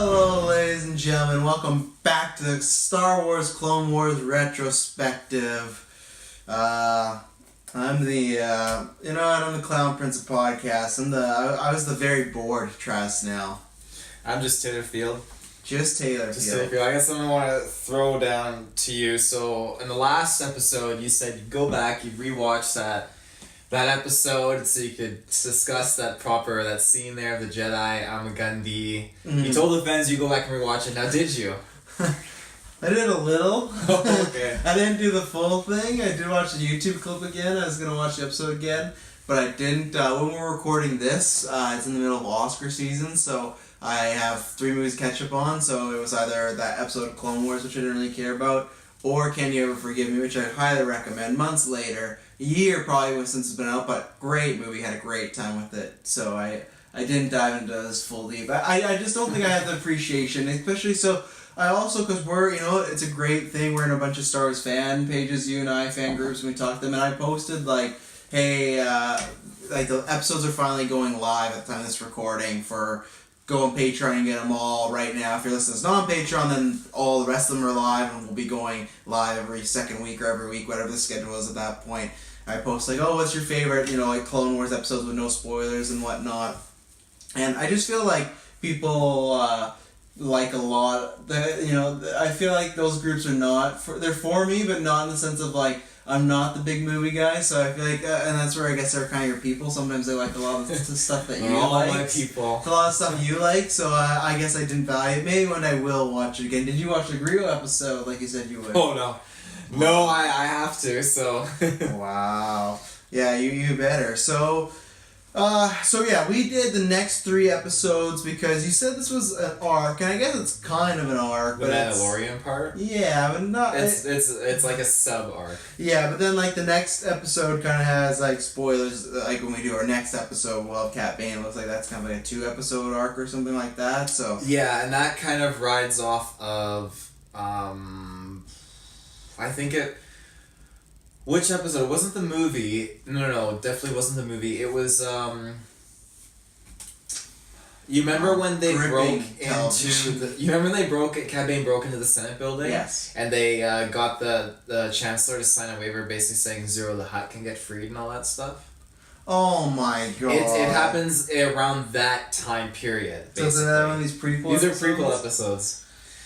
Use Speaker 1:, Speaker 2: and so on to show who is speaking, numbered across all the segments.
Speaker 1: Hello, ladies and gentlemen. Welcome back to the Star Wars Clone Wars Retrospective. I'm the, I'm the Clown Prince of Podcasts. I was the very bored Travis Snell.
Speaker 2: I'm just Taylor Field.
Speaker 1: Just Taylor Field.
Speaker 2: I guess something I want to throw down to you. So, in the last episode, you said you'd go back, you'd rewatch that episode so you could discuss that scene there of the Jedi Amagandi. Mm-hmm. You told the fans you go back and rewatch it. Now, did you?
Speaker 1: I did a little.
Speaker 2: Oh, okay.
Speaker 1: I didn't do the full thing. I did watch the YouTube clip again. I was going to watch the episode again, but I didn't. When we're recording this, it's in the middle of Oscar season, so I have 3 movies to catch up on. So it was either that episode of Clone Wars, which I didn't really care about, or Can You Ever Forgive Me, which I highly recommend. Months later, a year probably since it's been out, but great movie, had a great time with it. So I didn't dive into this full deep. I just don't think I have the appreciation, especially so. I also, because it's a great thing. We're in a bunch of Star Wars fan pages, you and I, fan groups, and we talked to them, and I posted hey, the episodes are finally going live at the time of this recording go on Patreon and get them all right now. If you're listening to this on Patreon, then all the rest of them are live, and we'll be going live every second week or every week, whatever the schedule is at that point. I post what's your favorite, Clone Wars episodes with no spoilers and whatnot. And I just feel like people like a lot. I feel like those groups are they're for me, but not in the sense of I'm not the big movie guy, so I feel like, and that's where I guess they're kind of your people. Sometimes they like a lot of the stuff that you like.
Speaker 2: All my people.
Speaker 1: It's a lot of stuff you like, so I guess I didn't value it. Maybe one day I will watch it again. Did you watch the Griot episode like you said you would?
Speaker 2: Oh, no. No, I have to, so.
Speaker 1: Wow. Yeah, you better. So yeah, we did the next 3 episodes because you said this was an arc, and I guess it's kind of an arc.
Speaker 2: The Mandalorian part?
Speaker 1: Yeah, but not...
Speaker 2: It's like a sub-arc.
Speaker 1: Yeah, but then the next episode kind of has spoilers, when we do our next episode, we'll have Cat Bane. It looks like that's kind of a 2-episode arc or something like that, so...
Speaker 2: Yeah, and that kind of rides off of, I think it... Which episode? It wasn't the movie. No, it definitely wasn't the movie. It was, You remember when they broke into You remember when Cad Bane broke into the Senate building?
Speaker 1: Yes.
Speaker 2: And they got the Chancellor to sign a waiver basically saying Zero the Hutt can get freed and all that stuff?
Speaker 1: Oh my god.
Speaker 2: It happens around that time period, basically. So is that
Speaker 1: one of these prequel
Speaker 2: episodes?
Speaker 1: These
Speaker 2: are prequel episodes.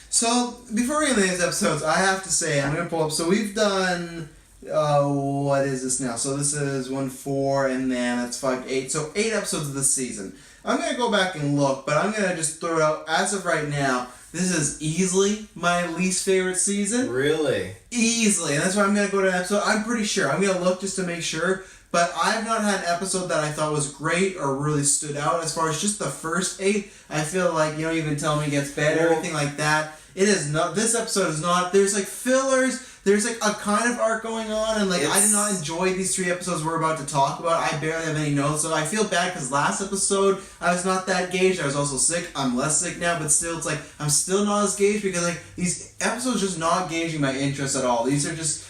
Speaker 1: So, before we get into these episodes, I have to say, I'm going to pull up, so we've done... what is this now? So this is 1, 4, and then that's 5, 8. So 8 episodes of this season. I'm going to go back and look, but I'm going to just throw it out. As of right now, this is easily my least favorite season.
Speaker 2: Really?
Speaker 1: Easily. And that's why I'm going to go to an episode. I'm pretty sure. I'm going to look just to make sure. But I've not had an episode that I thought was great or really stood out. As far as just the first 8, I feel like, you can tell me it gets better, everything like that. It is not. This episode is not. There's fillers. There's a kind of arc going on, and I did not enjoy these 3 episodes we're about to talk about. I barely have any notes, so I feel bad because last episode I was not that gauged. I was also sick. I'm less sick now, but still, it's I'm still not as gauged because these episodes just not gauging my interest at all. These are just.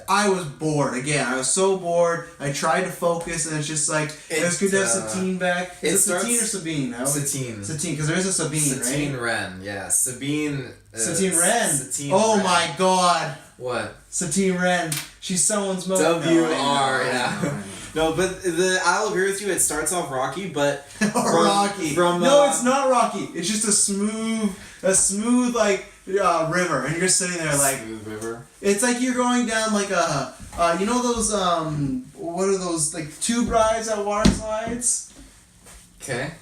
Speaker 1: I was bored. Again, I was so bored. I tried to focus, and it's just it was good to have Satine back. Is it Satine or Sabine?
Speaker 2: Satine.
Speaker 1: Satine, because there is a Sabine,
Speaker 2: Satine
Speaker 1: right?
Speaker 2: Wren, yeah. Sabine...
Speaker 1: Satine Wren?
Speaker 2: Satine
Speaker 1: Wren.
Speaker 2: My
Speaker 1: god.
Speaker 2: What?
Speaker 1: Satine Wren. She's someone's mother.
Speaker 2: W-R, yeah. No, but I'll agree with you. It starts off rocky, but...
Speaker 1: Rocky. No, it's not rocky. It's just a smooth river, and you're just sitting there
Speaker 2: smooth river.
Speaker 1: It's you're going down those what are those tube rides at water slides?
Speaker 2: Okay.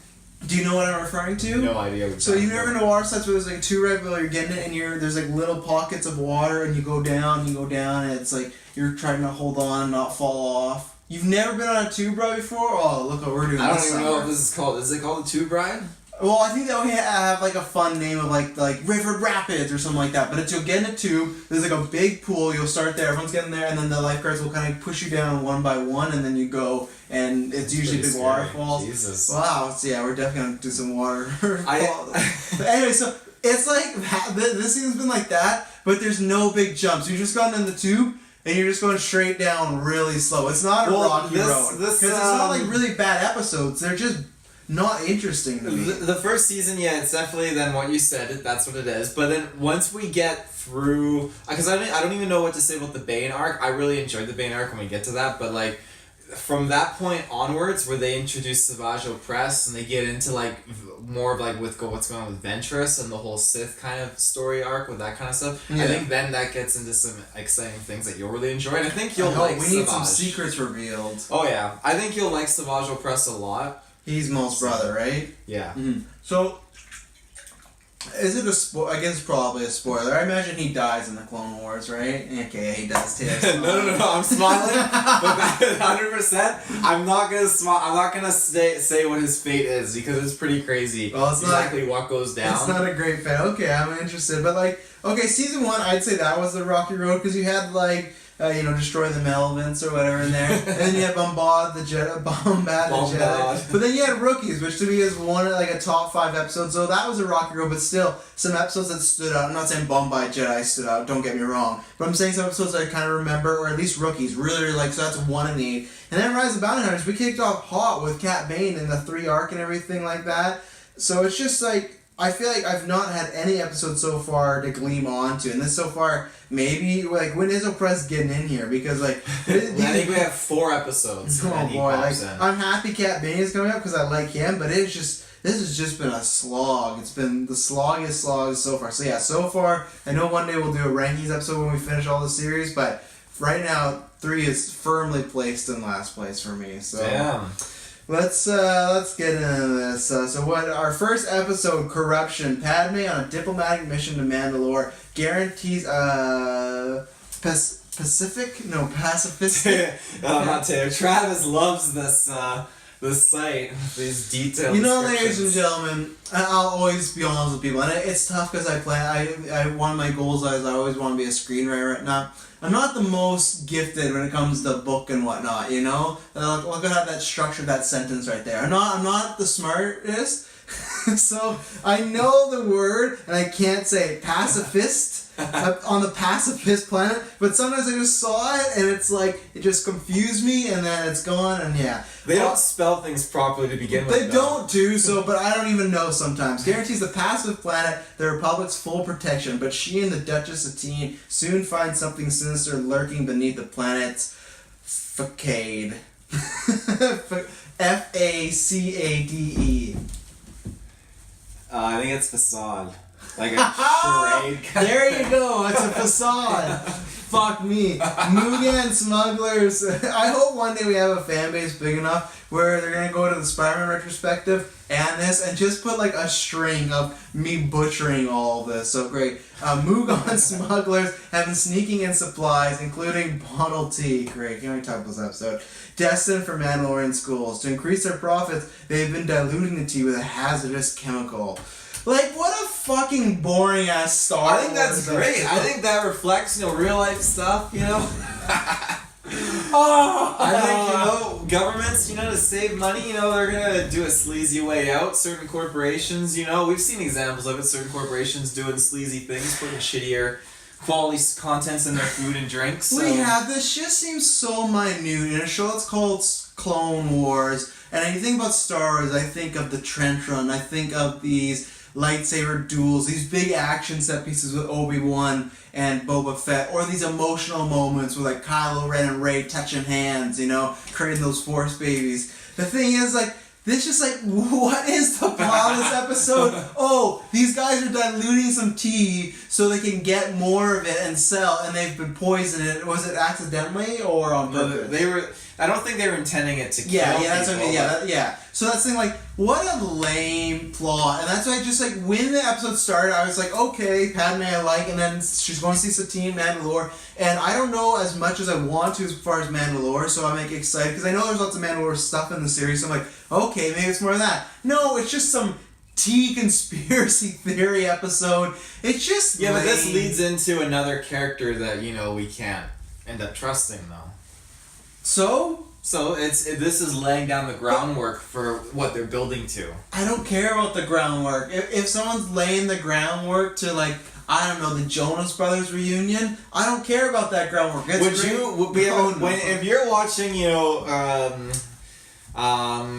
Speaker 1: Do you know what I'm referring to?
Speaker 2: No idea.
Speaker 1: So you've never been to water slides where there's a tube ride where you're getting it, and there's little pockets of water, and you go down, and it's you're trying to hold on and not fall off. You've never been on a tube ride before? Oh, look what we're doing.
Speaker 2: I don't even know what this is called. Is it called a tube ride?
Speaker 1: Well, I think they only have a fun name of River Rapids or something like that. But you'll get in a tube. There's a big pool. You'll start there. Everyone's getting there, and then the lifeguards will kind of push you down one by one, and then you go, and it's usually big waterfalls.
Speaker 2: Jesus.
Speaker 1: Wow. So yeah, we're definitely gonna do some water. But anyway, so it's this season's been like that, but there's no big jumps. You've just gotten in the tube. And you're just going straight down really slow. It's not a rocky road. Because it's not really bad episodes. not interesting to me.
Speaker 2: The first season, yeah, it's definitely then what you said. That's what it is. But then once we get through, because I don't even know what to say about the Bane arc. I really enjoyed the Bane arc when we get to that, but like from that point onwards, where they introduce Savage Opress and they get into like more of like with what's going on with Ventress and the whole Sith kind of story arc with that kind of stuff.
Speaker 1: Yeah.
Speaker 2: I think then that gets into some exciting things that you'll really enjoy, and I think you'll like.
Speaker 1: We need some secrets revealed.
Speaker 2: Oh yeah, I think you'll like Savage Opress a lot.
Speaker 1: He's Maul's brother, right?
Speaker 2: Yeah.
Speaker 1: Mm-hmm. So, is it a I guess it's probably a spoiler. I imagine he dies in the Clone Wars, right? Okay, he does too.
Speaker 2: No, I'm smiling, but 100%. I'm not gonna smile. I'm not gonna say what his fate is because it's pretty crazy.
Speaker 1: Well, it's
Speaker 2: exactly what goes down.
Speaker 1: It's not a great fate. Okay, I'm interested, but like, okay, season 1, I'd say that was the rocky road because you had like. Destroy the Melvins or whatever in there. And then you had Bombard the Jedi. But then you had Rookies, which to me is one like a top 5 episodes. So that was a rocky road, but still some episodes that stood out. I'm not saying Bombard Jedi stood out, don't get me wrong. But I'm saying some episodes I kind of remember, or at least Rookies, really like, so that's 1 and 8. And then Rise of Bounty Hunters, we kicked off hot with Cat Bane and the 3 arc and everything like that. So it's just like, I feel like I've not had any episode so far to gleam onto, and this so far, maybe, like, when is Opress getting in here? Because, like...
Speaker 2: I think we have 4 episodes.
Speaker 1: Oh, boy. Like, I'm happy Cat Bane is coming up because I like him, but it's just... This has just been a slog. It's been the sloggiest slog so far. So, yeah, so far, I know one day we'll do a rankings episode when we finish all the series, but right now, 3 is firmly placed in last place for me, so...
Speaker 2: Damn.
Speaker 1: Let's get into this. So what our first episode, Corruption. Padme on a diplomatic mission to Mandalore guarantees pacifistic.
Speaker 2: Not Taylor. Travis loves this site. These details.
Speaker 1: You know, ladies and gentlemen, I'll always be honest with people, and it's tough because I one of my goals is I always want to be a screenwriter. Now, I'm not the most gifted when it comes to book and whatnot, you know? Look at how that structured that sentence right there. I'm not the smartest, so I know the word, and I can't say pacifist on the pacifist planet, but sometimes I just saw it, and it's like, it just confused me, and then it's gone, and yeah.
Speaker 2: They don't spell things properly to begin with.
Speaker 1: They don't too, but I don't even know sometimes. Guarantees the passive planet the Republic's full protection, but she and the Duchess Satine soon find something sinister lurking beneath the planet's facade. F-A-C-A-D-E.
Speaker 2: I think it's facade. Like a charade.
Speaker 1: There you go, it's a facade. Fuck me. Mugen smugglers. I hope one day we have a fan base big enough where they're gonna go to the Spider-Man retrospective and this and just put like a string of me butchering all of this. So great. Mugen smugglers have been sneaking in supplies, including bottled tea. Great. Can we talk about this episode? Destined for Mandalorian schools. To increase their profits, they've been diluting the tea with a hazardous chemical. Like, what a fucking boring ass Star Wars.
Speaker 2: I think that's great. I think that reflects, real life stuff, I think, governments, to save money, they're gonna do a sleazy way out. Certain corporations, we've seen examples of it. Certain corporations doing sleazy things, putting shittier quality contents in their food and drinks. So.
Speaker 1: We have this just seems so minute in a show that's called Clone Wars. And when you think about Star Wars, I think of the trench run. I think of these lightsaber duels, these big action set pieces with Obi-Wan and Boba Fett, or these emotional moments with like Kylo Ren and Rey touching hands, creating those Force babies. The thing is, like, this just like, what is the plot of this episode? Oh, these guys are diluting some tea so they can get more of it and sell, and they've been poisoning it. Was it accidentally or on purpose?
Speaker 2: I don't think they were intending it to kill
Speaker 1: that's what I mean.
Speaker 2: people,
Speaker 1: Yeah. So that's the thing, like, what a lame plot. And that's why just like when the episode started, I was like, okay, Padme I like, and then she's going to see Satine Mandalore, and I don't know as much as I want to as far as Mandalore, so I'm like excited because I know there's lots of Mandalore stuff in the series. So I'm like, okay, maybe it's more of that. No, it's just some tea conspiracy theory episode. It's just
Speaker 2: lame. But this leads into another character that we can't end up trusting though.
Speaker 1: So
Speaker 2: this is laying down the groundwork for what they're building to.
Speaker 1: I don't care about the groundwork. If someone's laying the groundwork to, like, I don't know, the Jonas Brothers reunion, I don't care about that groundwork.
Speaker 2: If you're watching,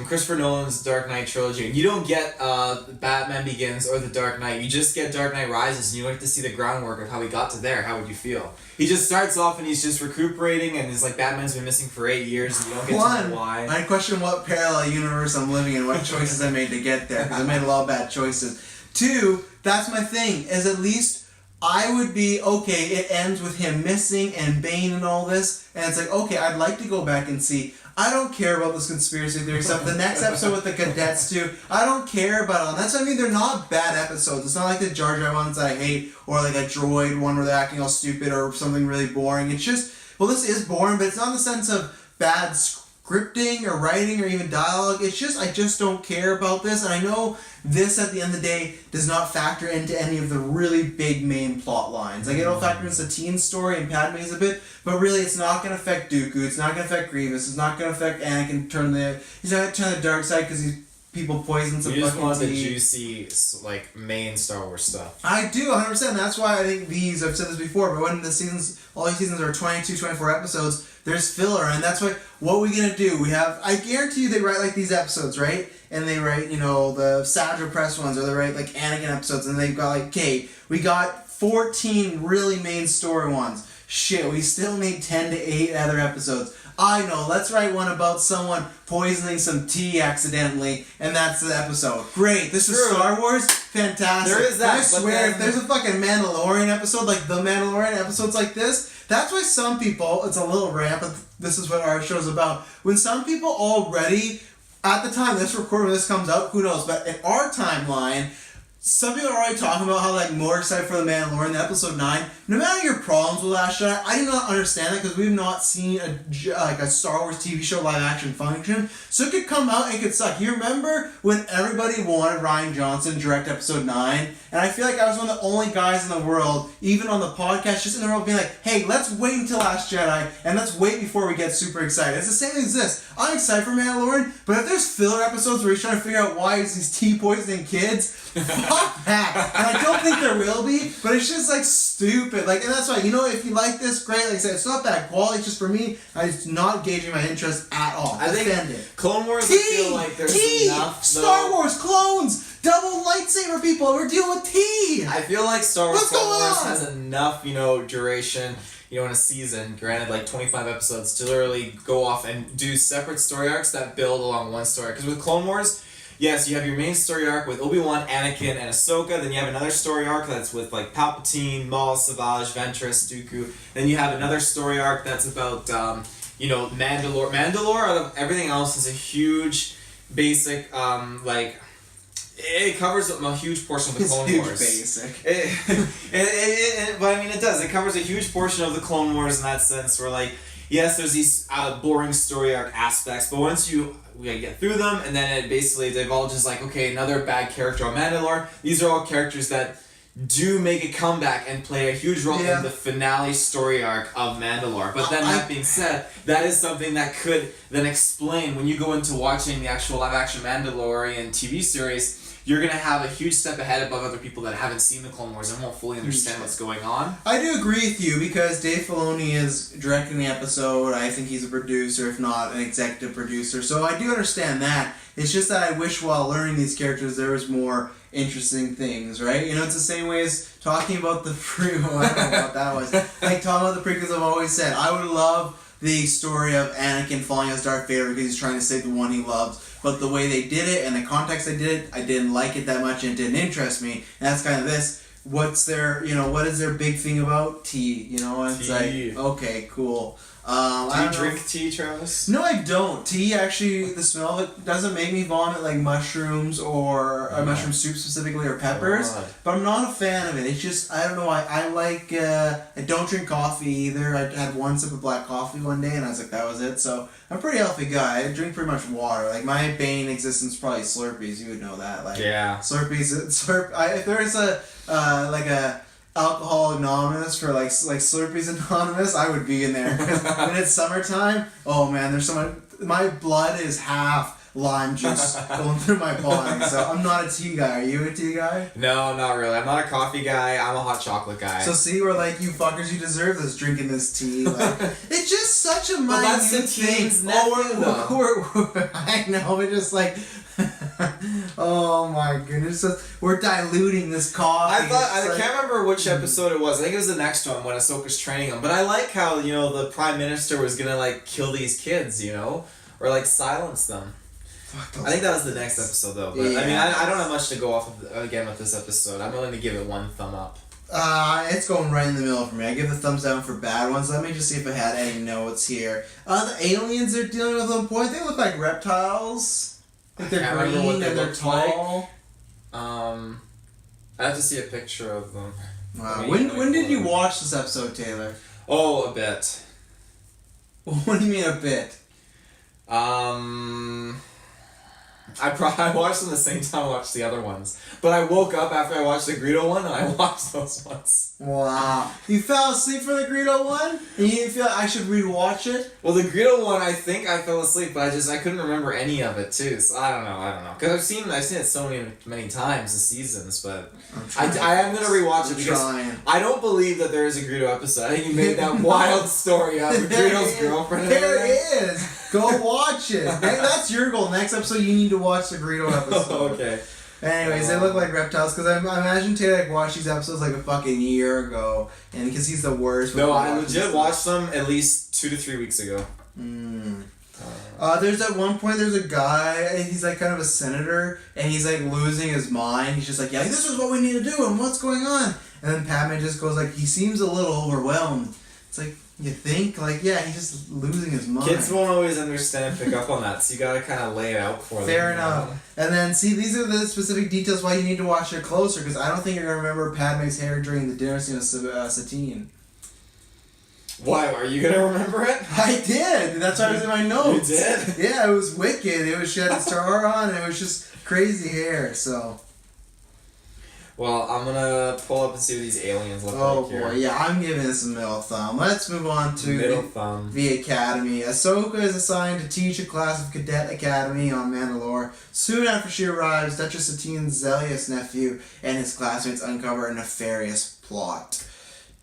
Speaker 2: Christopher Nolan's Dark Knight trilogy. You don't get Batman Begins or The Dark Knight. You just get Dark Knight Rises, and you don't get to see the groundwork of how he got to there. How would you feel? He just starts off and he's just recuperating, and he's like, Batman's been missing for 8 years, and you don't get to know why.
Speaker 1: I question what parallel universe I'm living in, what choices I made to get there, because I made a lot of bad choices. 2, that's my thing, is at least I would be, okay, it ends with him missing and Bane and all this, and it's like, okay, I'd like to go back and see. I don't care about this conspiracy theory stuff. The next episode with the cadets too, I don't care about it. That's what I mean, they're not bad episodes. It's not like the Jar Jar ones that I hate, or like a droid one where they're acting all stupid or something really boring. It's just, well, this is boring, but it's not in the sense of bad scripting or writing or even dialogue. It's just, I just don't care about this, and I know this at the end of the day does not factor into any of the really big main plot lines. Like, it'll factor into the teen story and Padme's a bit, but really it's not going to affect Dooku, it's not going to affect Grievous, it's not going to affect Anakin he's not going to turn the dark side because he's people poison some
Speaker 2: fucking tea. You just want the
Speaker 1: tea.
Speaker 2: juicy, like, main Star Wars stuff.
Speaker 1: I do, 100%. That's why I think these, I've said this before, but when the seasons, all these seasons are 22, 24 episodes, there's filler, and that's why, what are we going to do? We have, I guarantee you they write like these episodes, right? And they write, you know, the Savage Opress ones, or they write like Anakin episodes, and they've got like, okay, we got 14 really main story ones. Shit, we still need 10 to 8 other episodes. I know, let's write one about someone poisoning some tea accidentally, and that's the episode. Great, this is Star Wars? Fantastic.
Speaker 2: There is that,
Speaker 1: I swear, if there's a fucking Mandalorian episode, like the Mandalorian episodes like this, that's why some people, it's a little rant, but this is what our show's about. When some people already, at the time this recording, this comes out, who knows, but in our timeline, some people are already talking about how, like, more excited for The Mandalorian, the episode 9. No matter your problems with Last Jedi, I do not understand that because we've not seen a Star Wars TV show live action function. So it could come out and it could suck. You remember when everybody wanted Rian Johnson to direct episode 9? And I feel like I was one of the only guys in the world, even on the podcast, just in the world being like, hey, let's wait until Last Jedi and let's wait before we get super excited. It's the same as this. I'm excited for Mandalorian, but if there's filler episodes where he's trying to figure out why is these tea poisoning kids, fuck that. And I don't think there will be, but it's just like stupid. Like, and that's why, you know, if you like this, great. Like I said, it's not bad quality. It's just for me, it's not gauging my interest at all.
Speaker 2: I think
Speaker 1: Offended.
Speaker 2: Clone Wars, I feel like there's enough.
Speaker 1: Star Wars clones, double lightsaber people. We're dealing with tea.
Speaker 2: I feel like Star Wars
Speaker 1: What's
Speaker 2: Clone
Speaker 1: going
Speaker 2: Wars
Speaker 1: on?
Speaker 2: has enough, you know, duration, you know, in a season, granted like 25 episodes, to literally go off and do separate story arcs that build along one story. Because with Clone Wars, yes, you have your main story arc with Obi-Wan, Anakin, and Ahsoka. Then you have another story arc that's with like Palpatine, Maul, Savage, Ventress, Dooku. Then you have another story arc that's about, you know, Mandalore. Mandalore, out of everything else, is a huge, basic, like, it covers a huge portion of the Clone Wars.
Speaker 1: It's huge basic.
Speaker 2: But I mean, it does. It covers a huge portion of the Clone Wars in that sense. Where, like, yes, there's these boring story arc aspects, but once we get through them, and then it basically divulges like, okay, another bad character on Mandalore. These are all characters that do make a comeback and play a huge role in the finale story arc of Mandalore. But then that being said, that is something that could then explain when you go into watching the actual live action Mandalorian TV series. You're going to have a huge step ahead above other people that haven't seen the Clone Wars and won't fully understand what's going on.
Speaker 1: I do agree with you because Dave Filoni is directing the episode. I think he's a producer, if not an executive producer. So I do understand that. It's just that I wish while learning these characters there was more interesting things, right? You know, it's the same way as talking about the prequel. I don't know what that was. Like talking about the prequels, I've always said, I would love the story of Anakin falling as Darth Vader because he's trying to save the one he loves. But the way they did it and the context they did it, I didn't like it that much and it didn't interest me. And that's kind of this. What's their, you know, what is their big thing about? Tea, you know? And it's like, okay, cool.
Speaker 2: Do you drink tea, Travis?
Speaker 1: No, I don't. Tea, actually, the smell of it doesn't make me vomit like mushrooms or mushroom soup specifically or peppers. But I'm not a fan of it. It's just, I don't know, I like, I don't drink coffee either. I had one sip of black coffee one day and I was like, that was it. So I'm a pretty healthy guy. I drink pretty much water. Like my bane existence is probably Slurpees. You would know that. Like Slurpees, if there is like a Alcohol Anonymous for like Slurpees Anonymous, I would be in there. When it's summertime, oh man, there's so much. My blood is half lime juice going through my body. So I'm not a tea guy. Are you a tea guy?
Speaker 2: No, not really. I'm not a coffee guy. I'm a hot chocolate guy.
Speaker 1: So see, we're like, you fuckers, you deserve this, drinking this tea. Like, it's just such a minute
Speaker 2: that's the
Speaker 1: thing.
Speaker 2: team's nephew,
Speaker 1: I know, we're just like, oh my goodness, so we're diluting this coffee.
Speaker 2: I can't remember which episode it was. I think it was the next one when Ahsoka's training them. But I like how, the Prime Minister was gonna, like, kill these kids, or, like, silence them. I think that was the next episode, though. But,
Speaker 1: yeah.
Speaker 2: I mean, I don't have much to go off of, again, with this episode. I'm willing to give it 1 thumb up.
Speaker 1: It's going right in the middle for me. I give the thumbs down for bad ones. Let me just see if I had any notes here. The aliens they're dealing with on point, they look like reptiles. Like they're green and they're tall.
Speaker 2: I have to see a picture of them.
Speaker 1: Wow. When did you watch this episode, Taylor?
Speaker 2: Oh, a bit.
Speaker 1: What do you mean a bit?
Speaker 2: I watched them the same time I watched the other ones. But I woke up after I watched the Greedo one and I watched those ones.
Speaker 1: Wow. You fell asleep for the Greedo one? And you didn't feel like I should rewatch it?
Speaker 2: Well, the Greedo one, I think I fell asleep, but I couldn't remember any of it too. So I don't know. Because I've seen it so many times, the seasons, but I am going to rewatch it because I don't believe that there is a Greedo episode. I think you made that wild story up with Greedo's girlfriend.
Speaker 1: There is. Go watch it. Maybe that's your goal. Next episode, you need to watch the Greedo episode.
Speaker 2: Okay.
Speaker 1: Anyways, they look like reptiles because I imagine Taylor watched these episodes like a fucking year ago, and because he's the worst.
Speaker 2: No, I legit watched them at least 2 to 3 weeks ago.
Speaker 1: There's at one point there's a guy, he's like kind of a senator, and he's like losing his mind. He's just like, yeah, this is what we need to do, and what's going on? And then Padme just goes like, he seems a little overwhelmed. It's like, you think? Like, yeah, he's just losing his mind.
Speaker 2: Kids won't always understand, pick up on that, so you gotta kind of lay it out for them.
Speaker 1: Fair enough. And then, see, these are the specific details why you need to watch it closer, because I don't think you're going to remember Padme's hair during the dinner scene of Satine.
Speaker 2: Why? Are you gonna remember it?
Speaker 1: I did! That's why it was in my notes.
Speaker 2: You did?
Speaker 1: Yeah, it was wicked. It was, she had a star on, and it was just crazy hair, so...
Speaker 2: Well, I'm gonna pull up and see what these aliens look like here.
Speaker 1: Oh boy, yeah, I'm giving this a middle thumb. Let's move on to the Academy. Ahsoka is assigned to teach a class of Cadet Academy on Mandalore. Soon after she arrives, Duchess Satine's zealous nephew and his classmates uncover a nefarious plot.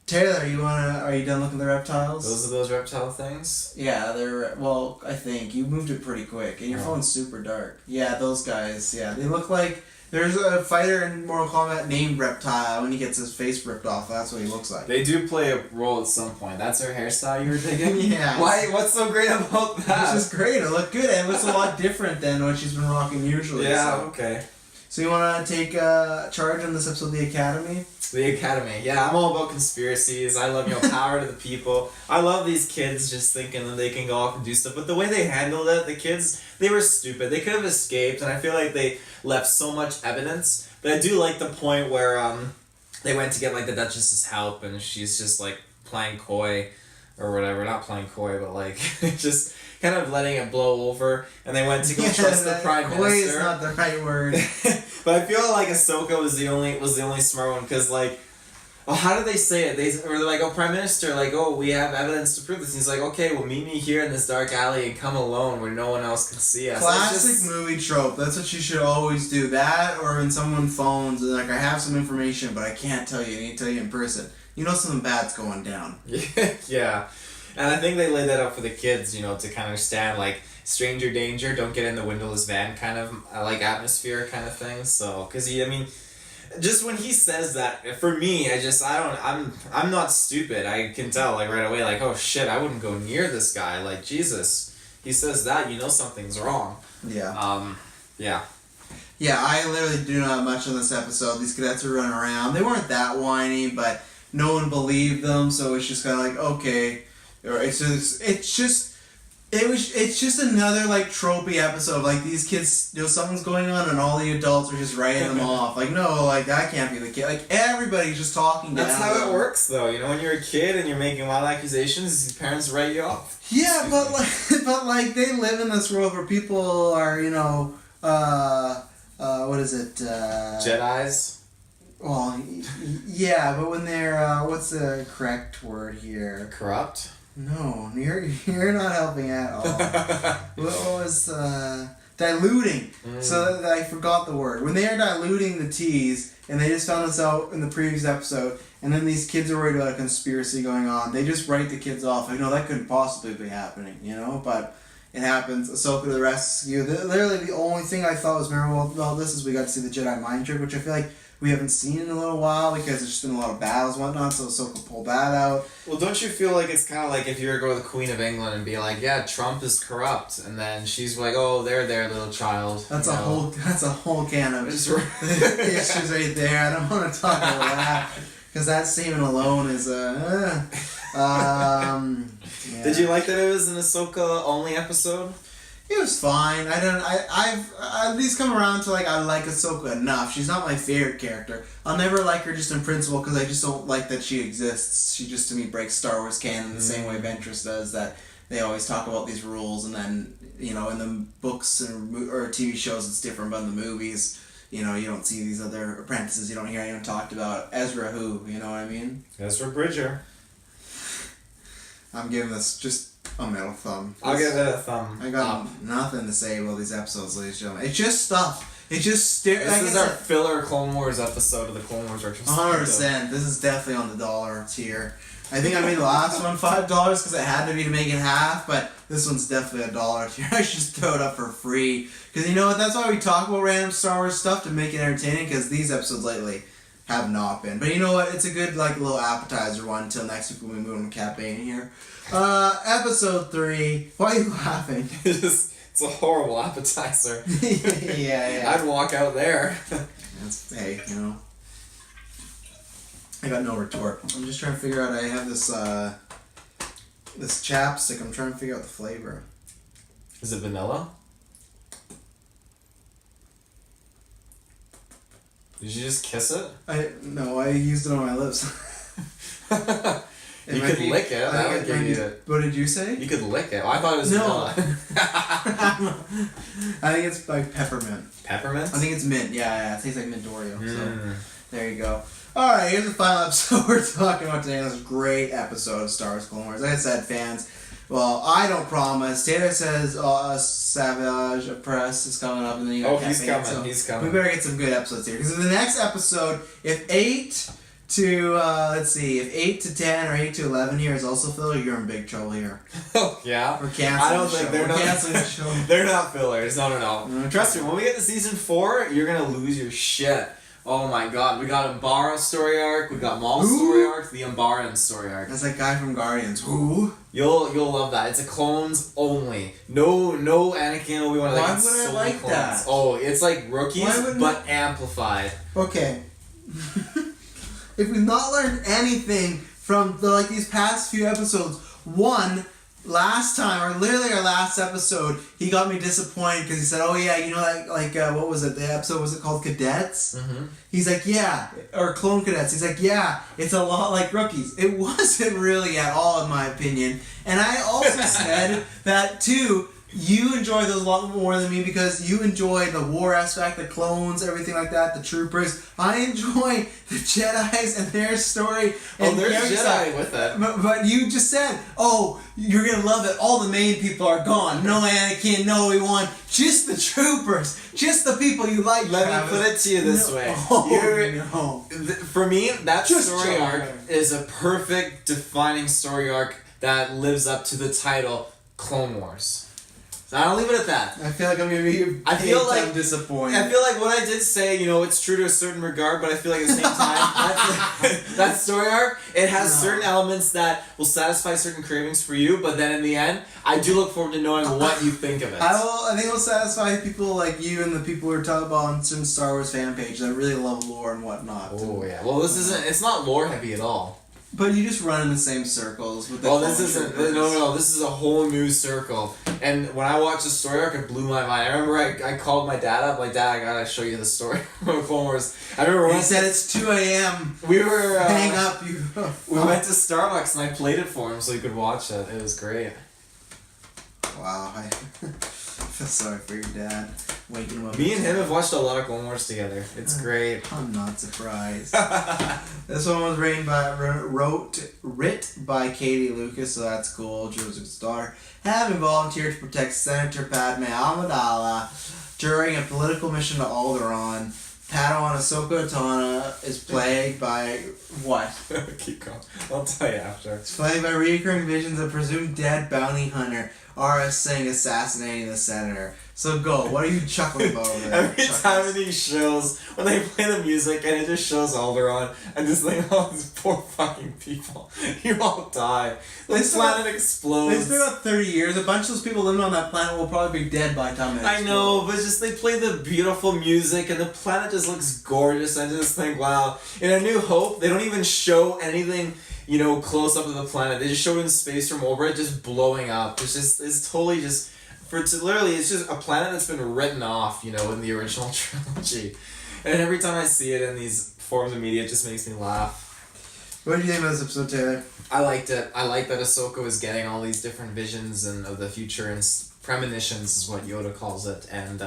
Speaker 1: Taylor, are you done looking at the reptiles?
Speaker 2: Those are those reptile things?
Speaker 1: Yeah, well, I think. You moved it pretty quick, and your phone's super dark. Yeah, those guys, yeah. They look like... There's a fighter in Mortal Kombat named Reptile. When he gets his face ripped off, that's what he looks like.
Speaker 2: They do play a role at some point. That's her hairstyle you were digging?
Speaker 1: Yeah.
Speaker 2: Why? What's so great about that?
Speaker 1: It's just great. It looked good. It looks a lot different than what she's been rocking usually.
Speaker 2: Yeah,
Speaker 1: so.
Speaker 2: okay.
Speaker 1: So you want to take charge on this episode of The Academy?
Speaker 2: The Academy. Yeah, I'm all about conspiracies. I love, power to the people. I love these kids just thinking that they can go off and do stuff. But the way they handled it, the kids, they were stupid. They could have escaped, and I feel like they left so much evidence. But I do like the point where they went to get, like, the Duchess's help, and she's just, like, playing coy or whatever. Not playing coy, but, like, just... kind of letting it blow over, and they went to go trust the Prime Minister.
Speaker 1: Coy is not the right word.
Speaker 2: But I feel like Ahsoka was the only smart one, because like, how did they say it? They're like, Prime Minister, like, we have evidence to prove this. And he's like, okay, well, meet me here in this dark alley and come alone where no one else can see us.
Speaker 1: Classic movie trope. That's what you should always do. That, or when someone phones, and like, I have some information, but I can't tell you. I need to tell you in person. You know something bad's going down.
Speaker 2: Yeah. And I think they laid that out for the kids, to kind of understand, like, stranger danger, don't get in the windowless van kind of, like, atmosphere kind of thing. So, because just when he says that, for me, I'm not stupid. I can tell, like, right away, like, oh, shit, I wouldn't go near this guy. Like, Jesus, he says that, something's wrong.
Speaker 1: Yeah.
Speaker 2: Yeah.
Speaker 1: Yeah, I literally do not have much on this episode. These cadets were running around. They weren't that whiny, but no one believed them, so it's just kind of like, okay... It's just another like tropey episode. Like these kids, something's going on, and all the adults are just writing them off. Like no, like that can't be the kid. Like everybody's just talking.
Speaker 2: That's how it works, though. When you're a kid and you're making wild accusations, your parents write you off.
Speaker 1: Yeah, but like they live in this world where people are what is it?
Speaker 2: Jedis.
Speaker 1: Well, yeah, but when they're what's the correct word here?
Speaker 2: Corrupt.
Speaker 1: No, you're not helping at all. What was diluting. So that I forgot the word. When they are diluting the teas, and they just found this out in the previous episode, and then these kids are worried about a conspiracy going on, they just write the kids off. Like, no, that couldn't possibly be happening, you know? But it happens. Ahsoka to the rescue. Literally, the only thing I thought was memorable about this is we got to see the Jedi mind trick, which I feel like we haven't seen in a little while because there's just been a lot of battles and whatnot, so Ahsoka pulled that out.
Speaker 2: Well, don't you feel like it's kind of like if you were to go to the Queen of England and be like, yeah, Trump is corrupt, and then she's like, oh, there, little child.
Speaker 1: That's a whole can of issues right there. I don't want to talk about that because that statement alone is yeah.
Speaker 2: Did you like that it was an Ahsoka only episode?
Speaker 1: It was fine. I've at least come around to I like Ahsoka enough. She's not my favorite character. I'll never like her just in principle because I just don't like that she exists. She just to me breaks Star Wars canon the same way Ventress does. That they always talk about these rules and then in the books or TV shows it's different, but in the movies you don't see these other apprentices. You don't hear anyone talked about. Ezra who, you know what I mean?
Speaker 2: Ezra Bridger.
Speaker 1: I'm giving this just a middle thumb.
Speaker 2: I'll give it a thumb.
Speaker 1: I got nothing to say about these episodes, ladies and gentlemen. It's just stuff. It just
Speaker 2: This is our filler Clone Wars episode of the Clone Wars Retrospective.
Speaker 1: 100%. This is definitely on the dollar tier. I think I made the last one $5 because it had to be to make it half, but this one's definitely $1 tier. I should just throw it up for free. Because you know what? That's why we talk about random Star Wars stuff, to make it entertaining, because these episodes lately have not been. But you know what? It's a good little appetizer one until next week when we move on to Cat Bane here. Episode 3. Why are you laughing?
Speaker 2: It's a horrible appetizer.
Speaker 1: yeah.
Speaker 2: I'd walk out there.
Speaker 1: Hey, I got no retort. I'm just trying to figure out. I have this this chapstick. I'm trying to figure out the flavor.
Speaker 2: Is it vanilla? Did you just kiss it?
Speaker 1: No, I used it on my lips.
Speaker 2: You could lick it. That would give you it.
Speaker 1: What did you say?
Speaker 2: You could lick it. Oh, I thought it was vanilla.
Speaker 1: I think it's peppermint.
Speaker 2: Peppermint?
Speaker 1: I think it's mint. Yeah. It tastes like mint Oreo. So there you go. Alright, here's the final episode we're talking about today. This great episode of Star Wars Clone Wars. Like I said, fans, well, I don't promise. Taylor says Savage Press is coming up, and then you got
Speaker 2: he's coming.
Speaker 1: We better get some good episodes here. Because in the next episode, if 8 to 10 or 8 to 11 here is also filler, you're in big trouble here.
Speaker 2: Oh, yeah?
Speaker 1: We're canceling
Speaker 2: I don't think they're
Speaker 1: canceling the show.
Speaker 2: They're not fillers. No. Trust me, when we get to season 4, you're going to lose your shit. Oh my god, we got Umbara's story arc, we got Maul's story arc, the Umbaran story arc.
Speaker 1: That's that guy from Guardians. Who?
Speaker 2: You'll love that. It's a clones only. No Anakin, Obi-Wan.
Speaker 1: Why would I like
Speaker 2: clones.
Speaker 1: that?
Speaker 2: Oh, it's like rookies, but amplified.
Speaker 1: Okay. If we've not learned anything from these past few episodes, one, last time, or literally our last episode, he got me disappointed because he said, oh yeah, what was it, the episode, was it called Cadets? Mm-hmm. He's like, yeah, or Clone Cadets. He's like, yeah, it's a lot like rookies. It wasn't really at all, in my opinion. And I also said that, too, you enjoy those a lot more than me because you enjoy the war aspect, the clones, everything like that, the troopers. I enjoy the Jedis and their story. And
Speaker 2: there's Jedi with it.
Speaker 1: But you just said, oh, you're going to love it. All the main people are gone. No Anakin, no Obi-Wan. Just the troopers. Just the people you like.
Speaker 2: Let me put it to you this way. For me, that story arc is a perfect defining story arc that lives up to the title Clone Wars. So I'll leave it at that.
Speaker 1: I feel like I'm going to be disappointed.
Speaker 2: I feel like what I did say, it's true to a certain regard, but I feel like at the same time, that story arc, it has certain elements that will satisfy certain cravings for you, but then in the end, I do look forward to knowing what you think of it.
Speaker 1: I think it'll satisfy people like you and the people who are talking about on certain Star Wars fan page that really love lore and whatnot.
Speaker 2: Oh, yeah. Well, it's not lore heavy at all.
Speaker 1: But you just run in the same circles with the
Speaker 2: this isn't. No. This is a whole new circle. And when I watched the story arc, it blew my mind. I remember I called my dad up. Like, Dad, I gotta show you the story of Clone Wars. I remember when
Speaker 1: he said it's 2 a.m.
Speaker 2: We were
Speaker 1: hang up. We
Speaker 2: went to Starbucks and I played it for him so he could watch it. It was great.
Speaker 1: Wow, I feel sorry for your dad. waking him up.
Speaker 2: Me and him have watched a lot of Clone Wars together. It's great.
Speaker 1: I'm not surprised. This one was written by Katie Lucas, so that's cool. Joseph's daughter, having volunteered to protect Senator Padme Amidala during a political mission to Alderaan. Padawan Ahsoka Tano is plagued by what?
Speaker 2: Keep going. I'll tell you after.
Speaker 1: It's plagued by recurring visions of presumed dead bounty hunter Aurra Singh assassinating the senator. So go. What are you chuckling about over there?
Speaker 2: Every time in these shows, when they play the music and it just shows Alderaan, and just think, oh, these poor fucking people, you all die. The planet explodes.
Speaker 1: They still got 30 years. A bunch of those people living on that planet will probably be dead by the time it explodes.
Speaker 2: I know, but just they play the beautiful music and the planet just looks gorgeous. I just think, wow. In A New Hope, they don't even show anything, you know, close up to the planet. They just show it in space from over it just blowing up. It's totally just... literally, it's just a planet that's been written off, you know, in the original trilogy. And every time I see it in these forms of media, it just makes me laugh.
Speaker 1: What do you think about this episode, Taylor?
Speaker 2: I liked it. I like that Ahsoka was getting all these different visions and of the future, and premonitions is what Yoda calls it. And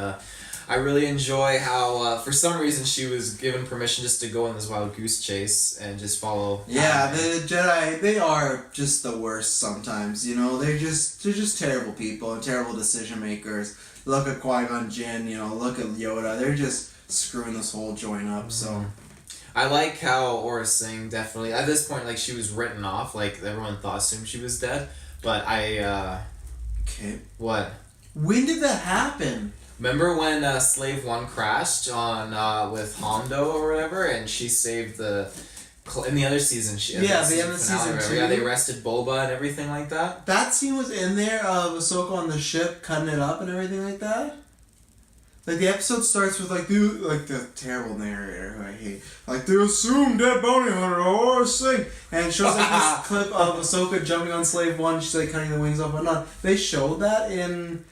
Speaker 2: I really enjoy how, for some reason, she was given permission just to go on this wild goose chase and just follow.
Speaker 1: Yeah, the Jedi, they are just the worst sometimes, you know? They're just terrible people and terrible decision makers. Look at Qui-Gon Jinn, you know, look at Yoda. They're just screwing this whole joint up, so...
Speaker 2: I like how Aurra Singh definitely, at this point, like, she was written off, like, everyone assumed she was dead, but
Speaker 1: Okay.
Speaker 2: What?
Speaker 1: When did that happen?
Speaker 2: Remember when Slave 1 crashed on with Hondo or whatever, and she saved the... In the other season,
Speaker 1: the end of season 2.
Speaker 2: Yeah, they arrested Boba and everything like that.
Speaker 1: That scene was in there of Ahsoka on the ship, cutting it up and everything like that? Like, the episode starts with, the terrible narrator who I hate. Like, the assumed dead bounty hunter, Aurra Singh. And it shows, this clip of Ahsoka jumping on Slave 1, she's, cutting the wings off and whatnot. They showed that in...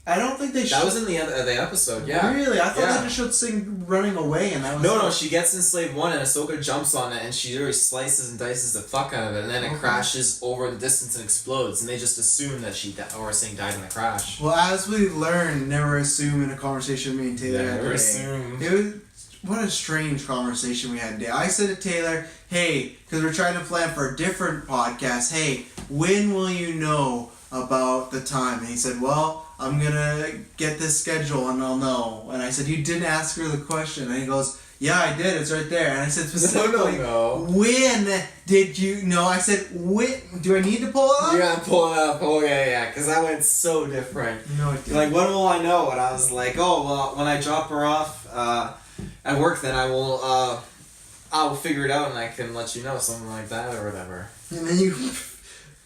Speaker 1: I don't think they showed...
Speaker 2: That was in the episode, yeah.
Speaker 1: Really? I thought they just showed Singh running away and that was...
Speaker 2: No, she gets in Slave 1 and Ahsoka jumps on it and she literally slices and dices the fuck out of it and then it crashes over the distance and explodes and they just assume that Aurra Singh died in the crash.
Speaker 1: Well, as we learned, never assume in a conversation me and Taylor had
Speaker 2: never
Speaker 1: today.
Speaker 2: assume.
Speaker 1: What a strange conversation we had today. I said to Taylor, hey, because we're trying to plan for a different podcast, hey, when will you know about the time? And he said, well... I'm gonna get this schedule and I'll know. And I said, you didn't ask her the question. And he goes, yeah, I did. It's right there. And I said, specifically, when did you know? I said, when? Do I need to pull it up?
Speaker 2: You gotta pull it up. Oh, yeah. Because that went so different.
Speaker 1: No, it didn't.
Speaker 2: Like, when will I know? And I was like, oh, well, when I drop her off at work, then I'll figure it out and I can let you know, something like that or whatever.
Speaker 1: And then you...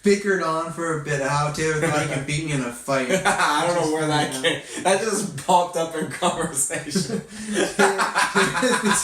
Speaker 1: bickered on for a bit how Taylor thought he could beat me in a fight.
Speaker 2: I don't know where that came. That just popped up in conversation.
Speaker 1: This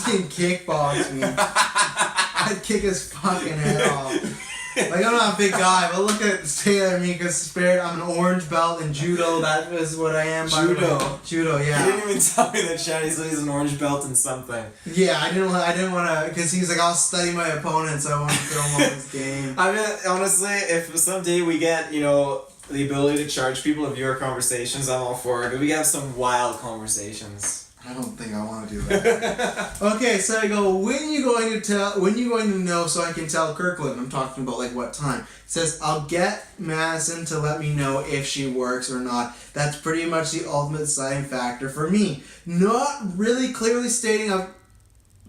Speaker 1: can kickbox me. I'd kick his fucking head off. I'm not a big guy, but look at Taylor and me because I'm an orange belt in judo. That is what I am. Judo, yeah.
Speaker 2: He didn't even tell me that Shani said he's an orange belt in something.
Speaker 1: Yeah, I didn't want to, because he was like, I'll study my opponent, so I want to throw him off his game.
Speaker 2: I mean, honestly, if someday we get, the ability to charge people to view our conversations, I'm all for it. But we have some wild conversations.
Speaker 1: I don't think I want to do that. Okay, so I go, when are you going to know so I can tell Kirkland? I'm talking about what time. It says, I'll get Madison to let me know if she works or not. That's pretty much the ultimate deciding factor for me. Not really clearly stating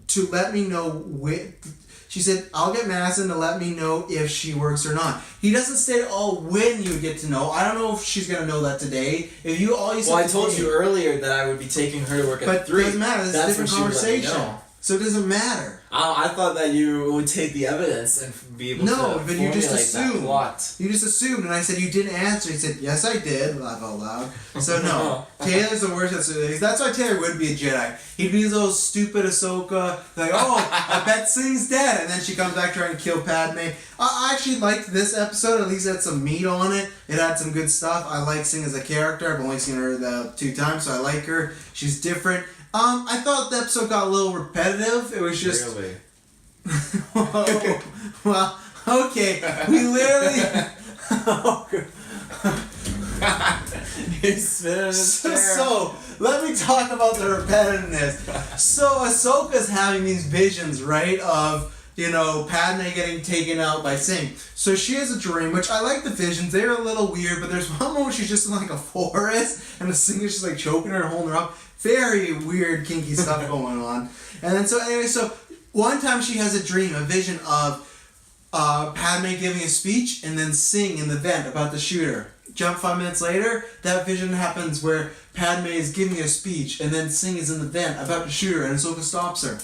Speaker 1: to let me know she said, I'll get Madison to let me know if she works or not. He doesn't state at all when you get to know. I don't know if she's going to know that today. If you all you said
Speaker 2: I told you earlier that I would be taking her to work at 3.
Speaker 1: But it doesn't matter. This is a different conversation. So it doesn't matter.
Speaker 2: I thought that you would take the evidence and be able to
Speaker 1: but you just assumed.
Speaker 2: Plot.
Speaker 1: You just assumed, and I said you didn't answer. He said, yes, I did. Laugh out loud. So no, Taylor's the worst. That's why Taylor would be a Jedi. He'd be those stupid Ahsoka, I bet Singh's dead, and then she comes back trying to kill Padme. I actually liked this episode. At least it had some meat on it. It had some good stuff. I like Singh as a character. I've only seen her 2 times, so I like her. She's different. I thought the episode got a little repetitive. It was just...
Speaker 2: Really?
Speaker 1: Well, okay. We literally...
Speaker 2: He's spinning in his chair.
Speaker 1: So, let me talk about the repetitiveness. So, Ahsoka's having these visions, right, of, Padme getting taken out by Singh. So she has a dream, which I like the visions. They're a little weird, but there's one moment she's just in like a forest, and the Singh is just like choking her and holding her up. Very weird, kinky stuff going on. And then so one time she has a dream, a vision of Padme giving a speech, and then Singh in the vent about to shoot her. Jump 5 minutes later, that vision happens where Padme is giving a speech, and then Singh is in the vent about to shoot her, and Ahsoka stops her.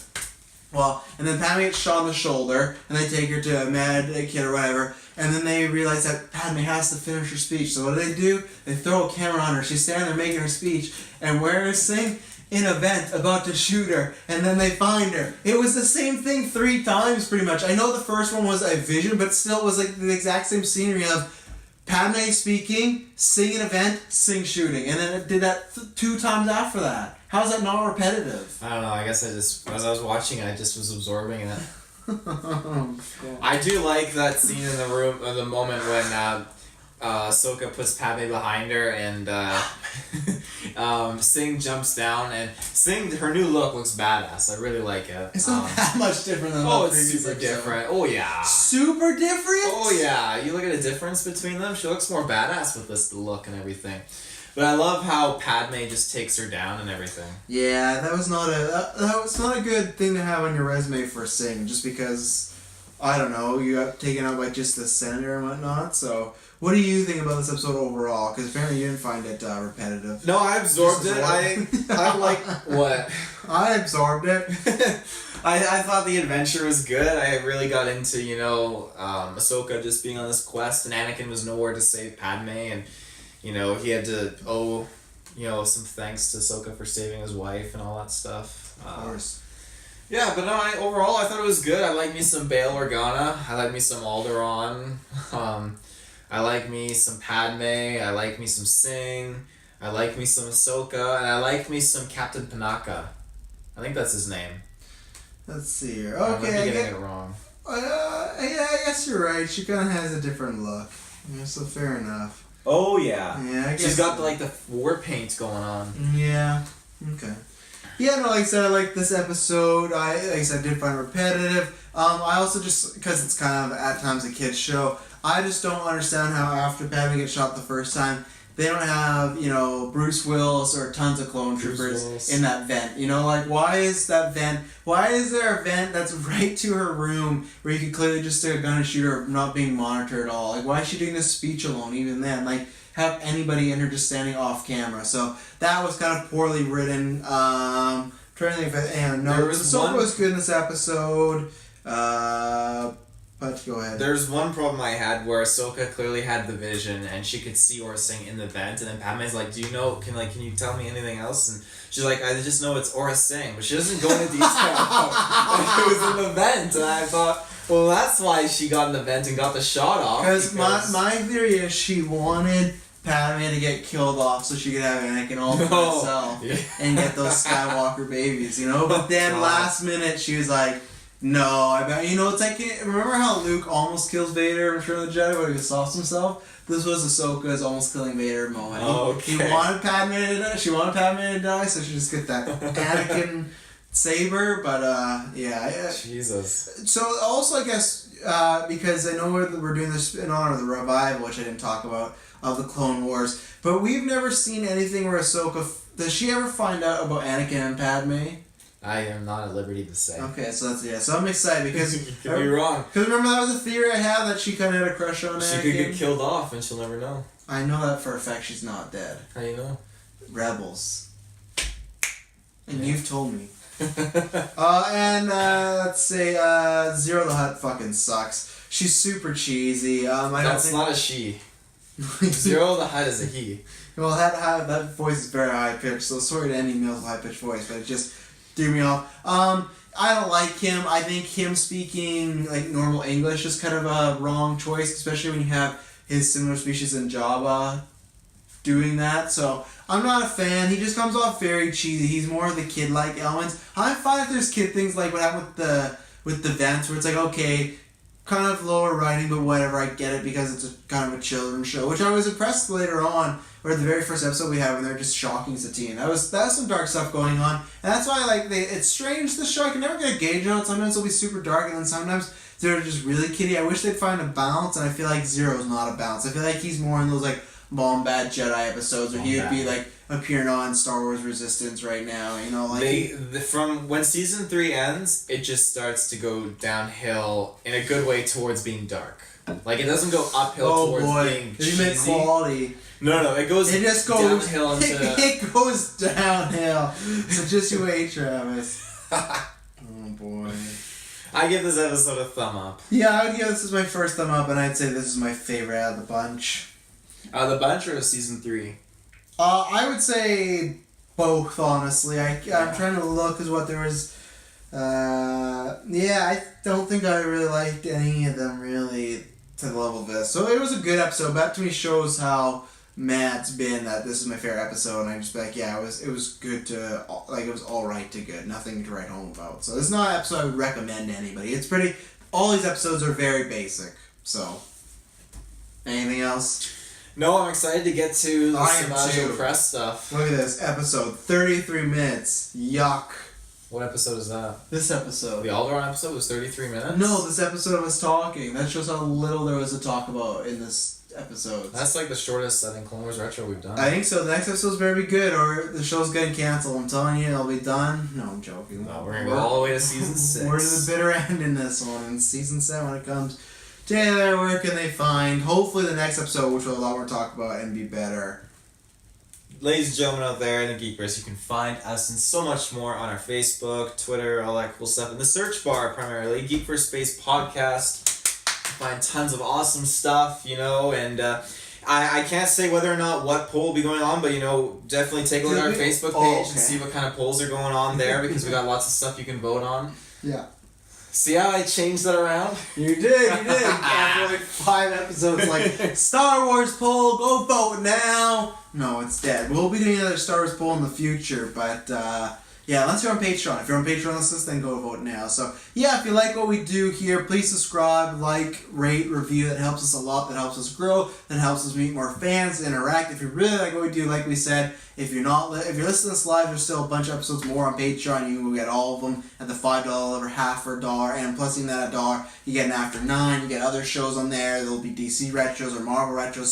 Speaker 1: Well, and then Padme gets shot in the shoulder, and they take her to a med kit or whatever, and then they realize that Padme has to finish her speech. So what do? They throw a camera on her. She's standing there making her speech, and where is Singh? In a vent, about to shoot her, and then they find her. It was the same thing 3 times, pretty much. I know the first one was a vision, but still it was like the exact same scenery of Padme speaking, Singh in a vent, Singh shooting, and then it did that 2 times after that. How is that not repetitive?
Speaker 2: I don't know. I guess as I was watching it, I just was absorbing it. I do like that scene in the room, the moment when Ahsoka puts Padme behind her and Singh jumps down, and her new look looks badass. I really like it.
Speaker 1: It's not that much different than
Speaker 2: the
Speaker 1: the
Speaker 2: previous
Speaker 1: previous
Speaker 2: super
Speaker 1: episode.
Speaker 2: different. Oh yeah.
Speaker 1: Super different?
Speaker 2: Oh yeah. You look at the difference between them. She looks more badass with this look and everything. But I love how Padme just takes her down and everything.
Speaker 1: Yeah, that was not a good thing to have on your resume for Singh, just because, I don't know, you got taken out by just the senator and whatnot. So, what do you think about this episode overall? Because apparently you didn't find it repetitive.
Speaker 2: No, I absorbed it. I like what?
Speaker 1: I absorbed it.
Speaker 2: I thought the adventure was good. I really got into Ahsoka just being on this quest, and Anakin was nowhere to save Padme, and he had to owe, some thanks to Ahsoka for saving his wife and all that stuff.
Speaker 1: Of course.
Speaker 2: Yeah, but no, overall I thought it was good. I like me some Bail Organa. I like me some Alderaan. I like me some Padme. I like me some Singh. I like me some Ahsoka. And I like me some Captain Panaka. I think that's his name.
Speaker 1: Let's see here.
Speaker 2: I might be
Speaker 1: Okay,
Speaker 2: getting it wrong.
Speaker 1: yeah, I guess you're right. She kind of has a different look. Yeah, so fair enough.
Speaker 2: Oh yeah.
Speaker 1: Yeah, I guess.
Speaker 2: She's got the war paint going on.
Speaker 1: Yeah. Okay. Yeah, no, like I said, I like this episode. I did find it repetitive. I also just, because it's kind of at times a kid's show, I just don't understand how after Padme gets shot the first time, they don't have, Bruce Willis or tons of clone troopers in that vent. Why is that vent? Why is there a vent that's right to her room where you can clearly just stick a gun and shoot her not being monitored at all? Why is she doing this speech alone even then? Have anybody in her just standing off camera. So that was kind of poorly written. Trying to think if Ahsoka was good in this episode. But go ahead.
Speaker 2: There's one problem I had where Ahsoka clearly had the vision and she could see Aurra Singh in the vent, and then Padme's like, "Do you know? Can you tell me anything else?" And she's like, "I just know it's Aurra Singh," but she doesn't go into detail. It was in the vent, and I thought, well, that's why she got in the vent and got the shot off.
Speaker 1: Because my theory is she wanted Padme to get killed off so she could have Anakin all to herself and get those Skywalker babies, But then last minute she was like, no, I bet. It's like, remember how Luke almost kills Vader in Return of the Jedi when he stops himself? This was Ahsoka's almost killing Vader moment. He wanted Padme to die. She wanted Padme to die, so she just get that Anakin saber. But yeah.
Speaker 2: Jesus.
Speaker 1: So also, I guess because I know we're doing this in honor of the revival, which I didn't talk about, of the Clone Wars, but we've never seen anything where Ahsoka does she ever find out about Anakin and Padme?
Speaker 2: I am not at liberty to say.
Speaker 1: Okay, so so I'm excited because
Speaker 2: you could be wrong.
Speaker 1: Because remember that was a theory I had that she kind of had a crush on Anakin.
Speaker 2: She could get killed off and she'll never know.
Speaker 1: I know that for a fact. She's not dead.
Speaker 2: How do you know?
Speaker 1: Rebels. And you've told me. Let's say Zero the Hutt fucking sucks. She's super cheesy.
Speaker 2: That's not a she. Zero the Hutt is a he.
Speaker 1: Well, that voice is very high pitched. So sorry to any male's high pitched voice, but it just threw me off. I don't like him. I think him speaking normal English is kind of a wrong choice, especially when you have his similar species in Jabba doing that. So I'm not a fan. He just comes off very cheesy. He's more of the kid-like elements. I'm fine if there's kid things like what happened with the vents, where it's like, okay, kind of lower writing, but whatever, I get it because it's a kind of a children's show, which I was impressed later on, or the very first episode we have, when they're just shocking Satine. That was some dark stuff going on, and that's why it's strange, the show. I can never get a gauge on it. Sometimes it'll be super dark, and then sometimes they're just really kiddie. I wish they'd find a balance, and I feel like Zero's not a balance. I feel like he's more in those like Mom Bad Jedi episodes where he would be like appearing on Star Wars Resistance right now, you know, like
Speaker 2: from when season 3 ends, it just starts to go downhill in a good way towards being dark. Like it doesn't go uphill towards being cheesy.
Speaker 1: You meant quality.
Speaker 2: No, it just goes downhill into
Speaker 1: it goes downhill. So just you wait, Travis. Oh boy.
Speaker 2: I give this episode a thumb up.
Speaker 1: Yeah, I would give this as my first thumb up, and I'd say this is my favorite out of the bunch.
Speaker 2: Out of the bunch or season 3?
Speaker 1: I would say both, honestly. I'm trying to look as what there was. I don't think I really liked any of them really to the level of this. So it was a good episode. That to me shows how Matt's been that this is my favorite episode, and I just be like, yeah, it was good to, like, it was alright to good. Nothing to write home about. So it's not an episode I would recommend to anybody. It's pretty, all these episodes are very basic. So, anything else?
Speaker 2: No, I'm excited to get to the
Speaker 1: I am
Speaker 2: Savage
Speaker 1: too.
Speaker 2: Press stuff.
Speaker 1: Look at this episode, 33 minutes. Yuck.
Speaker 2: What episode is that?
Speaker 1: This episode.
Speaker 2: The Alderaan episode was 33 minutes?
Speaker 1: No, this episode of us talking. That shows how little there was to talk about in this episode.
Speaker 2: That's like the shortest, I think, Clone Wars Retro we've done.
Speaker 1: I think so. The next episode's better be good, or the show's getting canceled. I'm telling you, it'll be done. No, I'm joking.
Speaker 2: No, we're going to go all the way to season 6.
Speaker 1: We're to the bitter end in this one. In season 7 when it comes. Taylor, where can they find? Hopefully the next episode, which we'll have a lot more to talk about, and be better.
Speaker 2: Ladies and gentlemen out there in the Geekverse, you can find us and so much more on our Facebook, Twitter, all that cool stuff. In the search bar, primarily, Geekverse Space Podcast. Find tons of awesome stuff, you know, and I can't say whether or not what poll will be going on, but, you know, definitely take a look at our Facebook page and see what kind of polls are going on there, because we got lots of stuff you can vote on.
Speaker 1: Yeah.
Speaker 2: See how I changed that around?
Speaker 1: You did. After like 5 episodes, like, Star Wars poll, go vote now. No, it's dead. We'll be doing another Star Wars poll in the future, but, yeah, unless you're on Patreon. If you're on Patreon list, then go vote now. So, yeah, if you like what we do here, please subscribe, like, rate, review. That helps us a lot. That helps us grow. That helps us meet more fans, interact. If you really like what we do, like we said, if you're listening to this live, there's still a bunch of episodes more on Patreon. You can get all of them at the $5 level, half for $1, and plus even at $1, you get an After 9. You get other shows on there. There'll be DC retros or Marvel retros.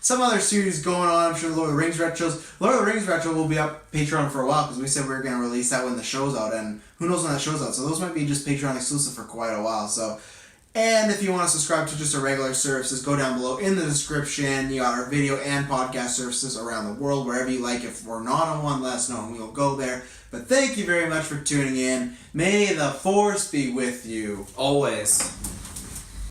Speaker 1: Some other series going on. I'm sure Lord of the Rings retros. Lord of the Rings retro will be up Patreon for a while because we said we were going to release that when the show's out, and who knows when that show's out. So those might be just Patreon exclusive for quite a while. So. And if you want to subscribe to just our regular services, go down below in the description. You got our video and podcast services around the world, wherever you like. If we're not on one, let us know and we'll go there. But thank you very much for tuning in. May the Force be with you.
Speaker 2: Always.